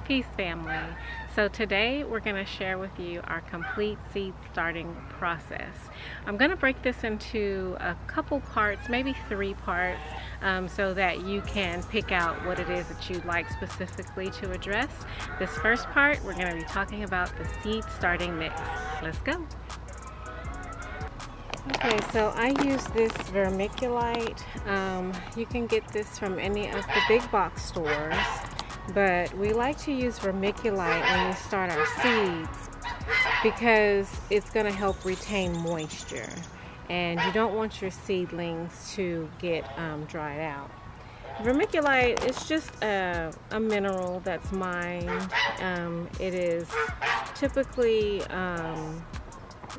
Peace family. So today we're going to share with you our complete seed starting process. I'm going to break this into a couple parts, maybe 3 parts, so that you can pick out what it is that you'd like specifically to address. This first part, we're going to be talking about the seed starting mix. Let's go. Okay, so I use this vermiculite. You can get this from any of the big box stores. But we like to use vermiculite when we start our seeds because it's going to help retain moisture, and you don't want your seedlings to get dried out. Vermiculite is just a mineral that's mined. It is typically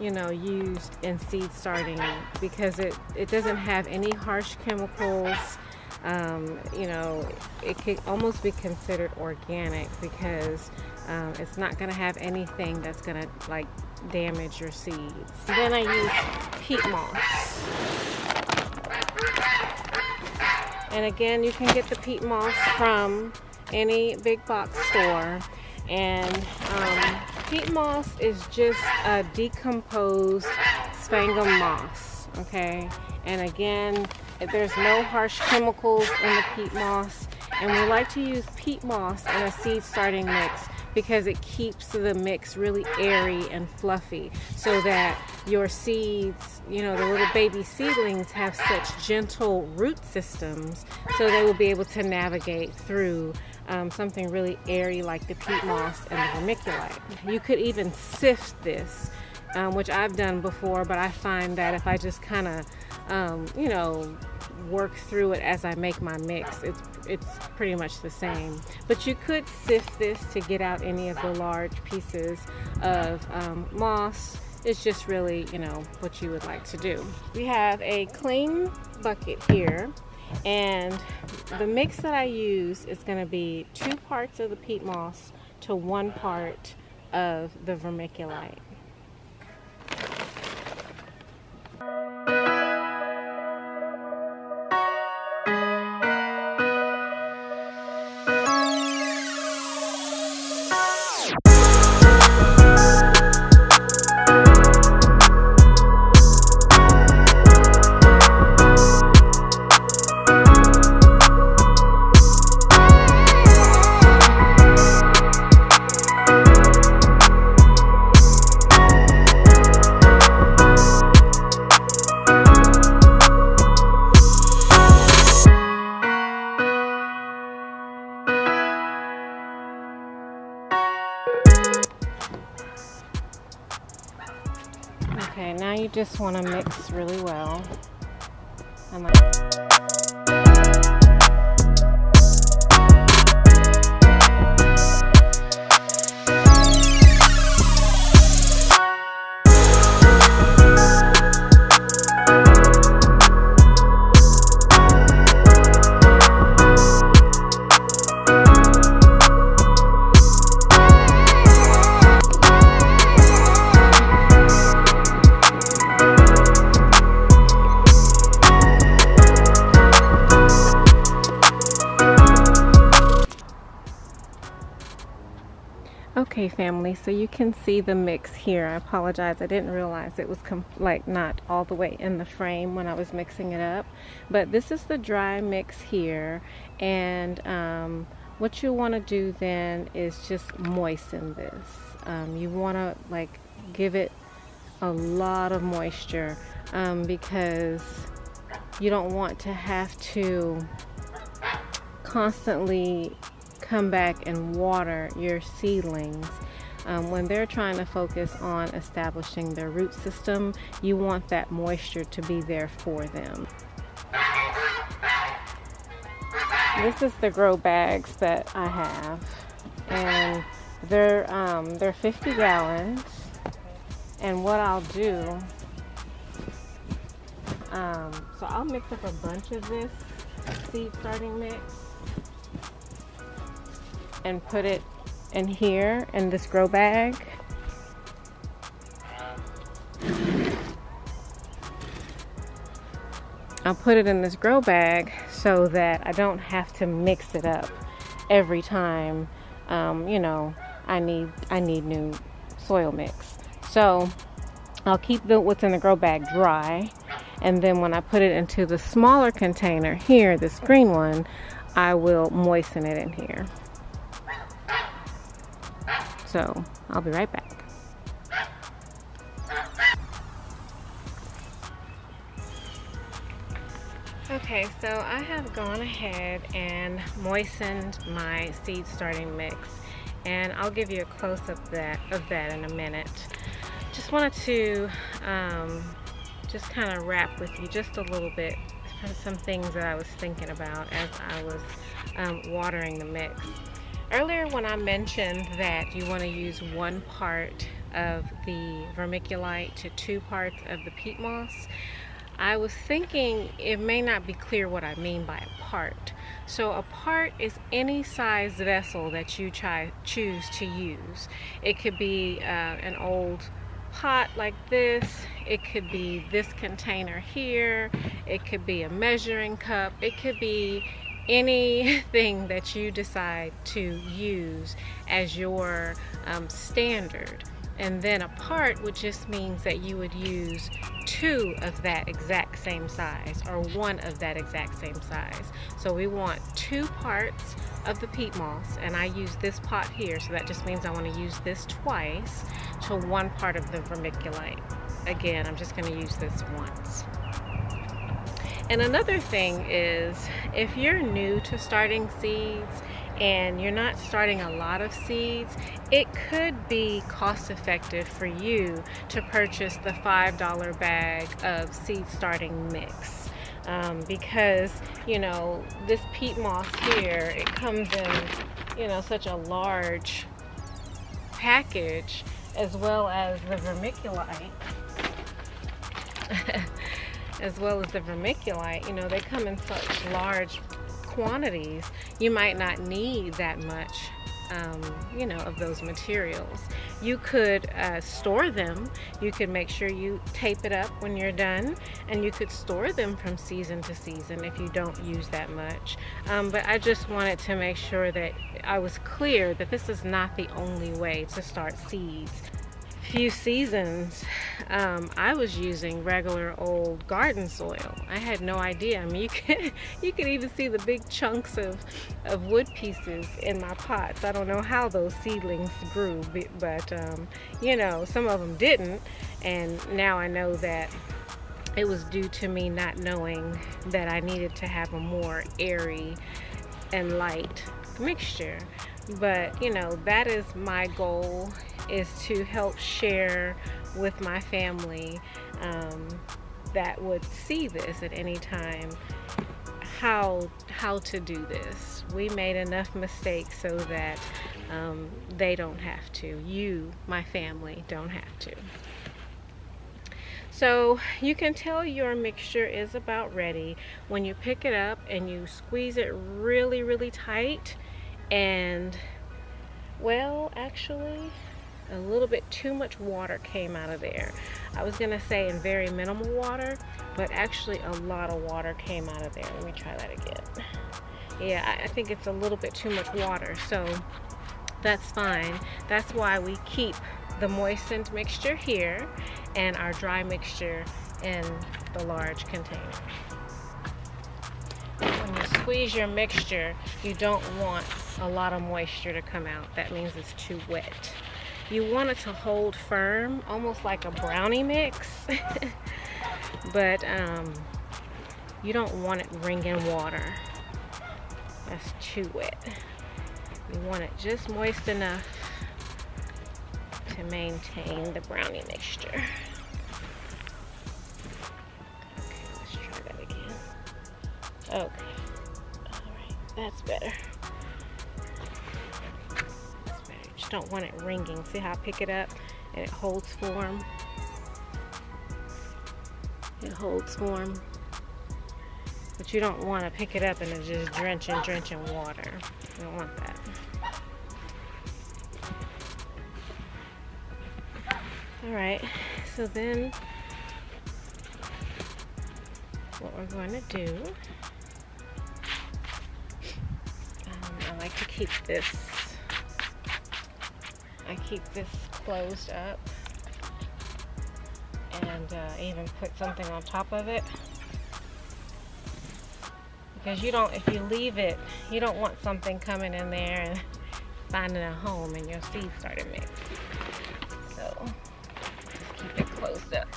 used in seed starting because it doesn't have any harsh chemicals. It could almost be considered organic because it's not going to have anything that's going to like damage your seeds. Then I use peat moss. And again, you can get the peat moss from any big box store. And peat moss is just a decomposed sphagnum moss, okay? And again, there's no harsh chemicals in the peat moss, and we like to use peat moss in a seed starting mix because it keeps the mix really airy and fluffy so that your seeds, the little baby seedlings, have such gentle root systems so they will be able to navigate through something really airy like the peat moss and the vermiculite. You could even sift this, which I've done before, but I find that if I just kind of work through it as I make my mix, it's pretty much the same. But you could sift this to get out any of the large pieces of moss. It's just really, what you would like to do. We have a clean bucket here, and the mix that I use is going to be 2 parts of the peat moss to 1 part of the vermiculite. Okay, now you just want to mix really well. Okay family, so you can see the mix here. I apologize, I didn't realize it was not all the way in the frame when I was mixing it up. But this is the dry mix here, and what you want to do then is just moisten this. You want to give it a lot of moisture because you don't want to have to constantly come back and water your seedlings. When they're trying to focus on establishing their root system, you want that moisture to be there for them. This is the grow bags that I have, and they're 50 gallons. And what I'll do, so I'll mix up a bunch of this seed starting mix and put it in here in this grow bag. I'll put it in this grow bag so that I don't have to mix it up every time you know, I need new soil mix. So I'll keep what's in the grow bag dry, and then when I put it into the smaller container here, this green one, I will moisten it in here. So I'll be right back. Okay, so I have gone ahead and moistened my seed starting mix, and I'll give you a close-up of that in a minute. Just wanted to just kind of wrap with you just a little bit some things that I was thinking about as I was watering the mix. Earlier when I mentioned that you want to use 1 part of the vermiculite to 2 parts of the peat moss, I was thinking it may not be clear what I mean by a part. So a part is any size vessel that you choose to use. It could be an old pot like this, it could be this container here, it could be a measuring cup, it could be anything that you decide to use as your standard. And then a part would just means that you would use 2 of that exact same size, or 1 of that exact same size. So we want 2 parts of the peat moss, and I use this pot here, so that just means I want to use this twice, to 1 part of the vermiculite. Again, I'm just going to use this once. And another thing is, if you're new to starting seeds and you're not starting a lot of seeds, it could be cost effective for you to purchase the $5 bag of seed starting mix. Because, you know, this peat moss here, it comes in, you know, such a large package, as well as the vermiculite. As well as the vermiculite, you know, they come in such large quantities, you might not need that much, you know, of those materials. You could store them. You could make sure you tape it up when you're done, and you could store them from season to season if you don't use that much. But I just wanted to make sure that I was clear that this is not the only way to start seeds. Few seasons I was using regular old garden soil. I had no idea. I mean, you could even see the big chunks of wood pieces in my pots. I don't know how those seedlings grew, but you know, some of them didn't, and now I know that it was due to me not knowing that I needed to have a more airy and light mixture. But you know, that is my goal, is to help share with my family that would see this at any time how to do this. We made enough mistakes so that they don't have to. You, my family, don't have to. So you can tell your mixture is about ready when you pick it up and you squeeze it really, really tight. And, well, actually, a little bit too much water came out of there. I was gonna say in very minimal water, but actually a lot of water came out of there. Let me try that again. Yeah, I think it's a little bit too much water, so that's fine. That's why we keep the moistened mixture here and our dry mixture in the large container. When you squeeze your mixture, you don't want a lot of moisture to come out. That means it's too wet. You want it to hold firm, almost like a brownie mix, but you don't want it wringing water. That's too wet. You want it just moist enough to maintain the brownie mixture. Okay, let's try that again. Okay, all right, that's better. Just don't want it wringing. See how I pick it up and it holds form? It holds form. But you don't want to pick it up and it's just drenching water. You don't want that. Alright, so then what we're going to do, I like to keep this I keep this closed up and even put something on top of it, because if you leave it, you don't want something coming in there and finding a home in your seed starter mix. So just keep it closed up.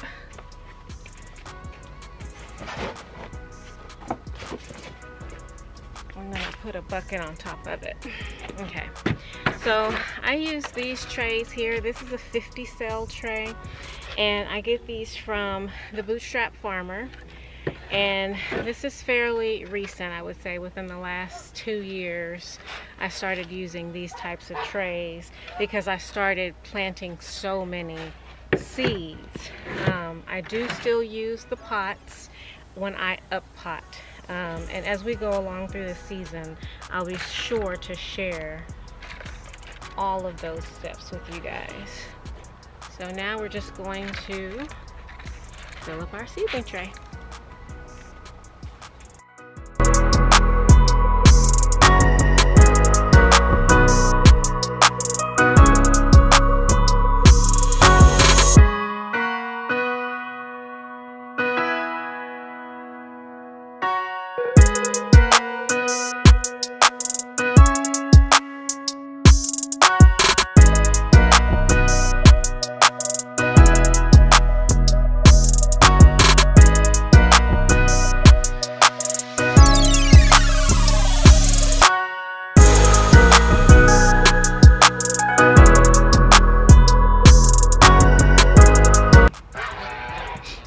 I'm gonna put a bucket on top of it. Okay, so I use these trays here. This is a 50 cell tray, and I get these from the Bootstrap Farmer. And this is fairly recent, I would say. Within the last 2 years, I started using these types of trays because I started planting so many seeds. I do still use the pots when I up pot. And as we go along through the season, I'll be sure to share all of those steps with you guys. So now we're just going to fill up our seedling tray.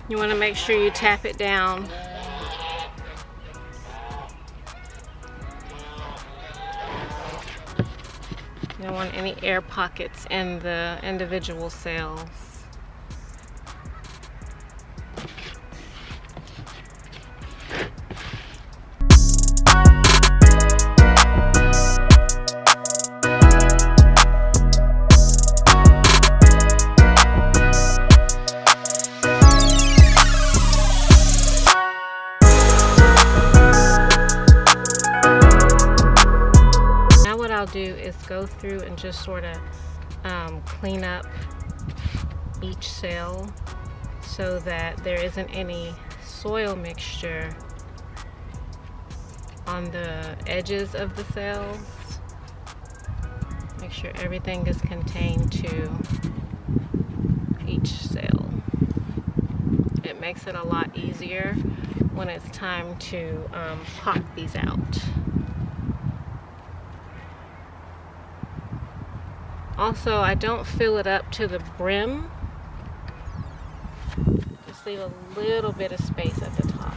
You want to make sure you tap it down. You don't want any air pockets in the individual cells. Do is go through and just sort of clean up each cell so that there isn't any soil mixture on the edges of the cells. Make sure everything is contained to each cell. It makes it a lot easier when it's time to pop these out. Also, I don't fill it up to the brim. Just leave a little bit of space at the top.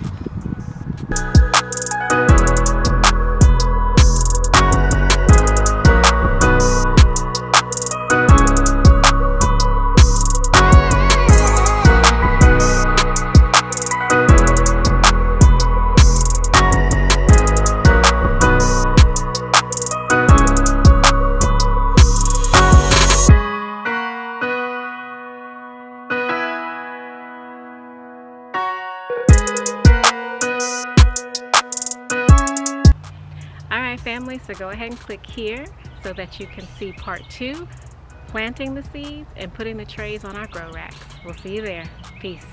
Family, so go ahead and click here so that you can see part 2, planting the seeds and putting the trays on our grow racks. We'll see you there. Peace.